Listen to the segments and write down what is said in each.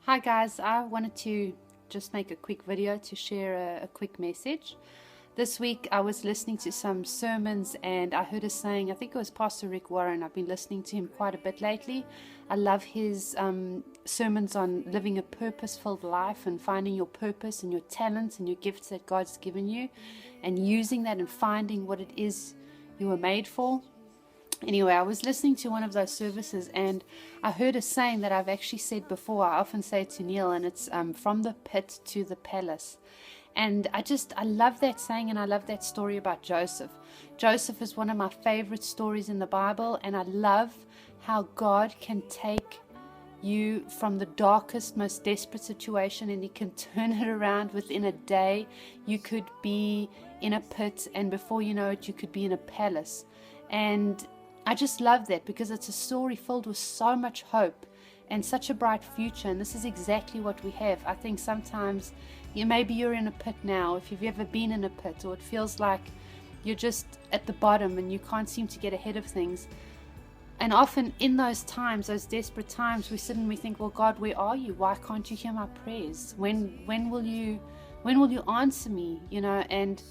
Hi guys, I wanted to just make a quick video to share a quick message. This week I was listening to some sermons and I heard a saying, I think it was Pastor Rick Warren. I've been listening to him quite a bit lately. I love his sermons on living a purpose-filled life and finding your purpose and your talents and your gifts that God's given you and using that and finding what it is you were made for. Anyway, I was listening to one of those services and I heard a saying that I've actually said before. I often say it to Neil, and it's from the pit to the palace. And I love that saying, and I love that story about Joseph. Joseph is one of my favorite stories in the Bible, and I love how God can take you from the darkest, most desperate situation and He can turn it around within a day. You could be in a pit, and before you know it, you could be in a palace. And I just love that because it's a story filled with so much hope and such a bright future. And this is exactly what we have. I think sometimes maybe you're in a pit now, if you've ever been in a pit, or it feels like you're just at the bottom and you can't seem to get ahead of things. And often in those times, those desperate times, we sit and we think, well, God, where are you? Why can't you hear my prayers? When will you answer me? And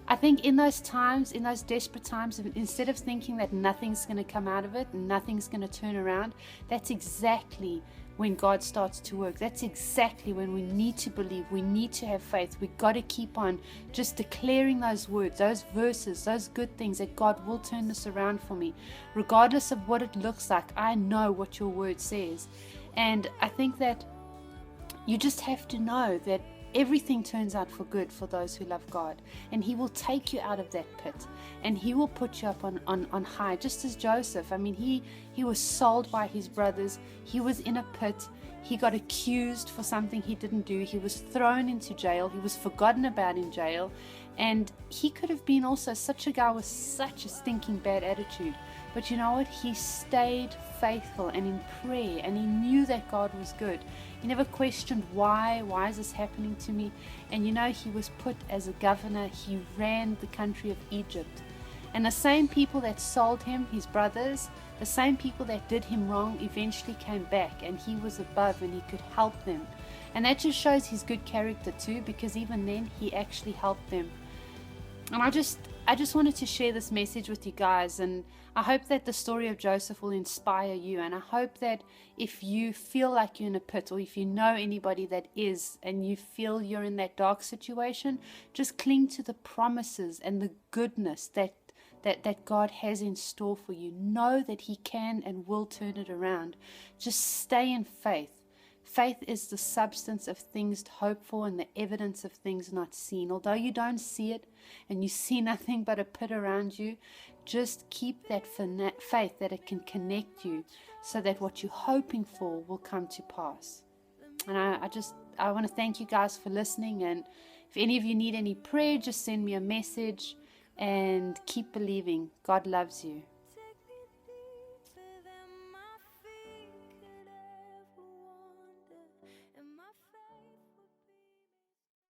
I think in those times, in those desperate times, instead of thinking that nothing's going to come out of it and nothing's going to turn around, that's exactly when God starts to work. That's exactly when we need to believe. We need to have faith. We've got to keep on just declaring those words, those verses, those good things that God will turn this around for me. Regardless of what it looks like, I know what your word says. And I think that you just have to know that everything turns out for good for those who love God, and He will take you out of that pit and He will put you up on high, just as Joseph. I mean, he was sold by his brothers. He was in a pit. He got accused for something he didn't do. He was thrown into jail. He was forgotten about in jail, and he could have been also such a guy with such a stinking bad attitude. But you know what? He stayed faithful and in prayer, and he knew that God was good. He never questioned why is this happening to me? And he was put as a governor. He ran the country of Egypt. And the same people that sold him, his brothers, the same people that did him wrong eventually came back, and he was above and he could help them. And that just shows his good character too, because even then he actually helped them. And I just wanted to share this message with you guys, and I hope that the story of Joseph will inspire you. And I hope that if you feel like you're in a pit, or if you know anybody that is, and you feel you're in that dark situation, just cling to the promises and the goodness that God has in store for you. Know that He can and will turn it around. Just stay in faith. Faith is the substance of things hoped for and the evidence of things not seen. Although you don't see it and you see nothing but a pit around you, just keep that faith that it can connect you so that what you're hoping for will come to pass. And I want to thank you guys for listening. And if any of you need any prayer, just send me a message and keep believing. God loves you.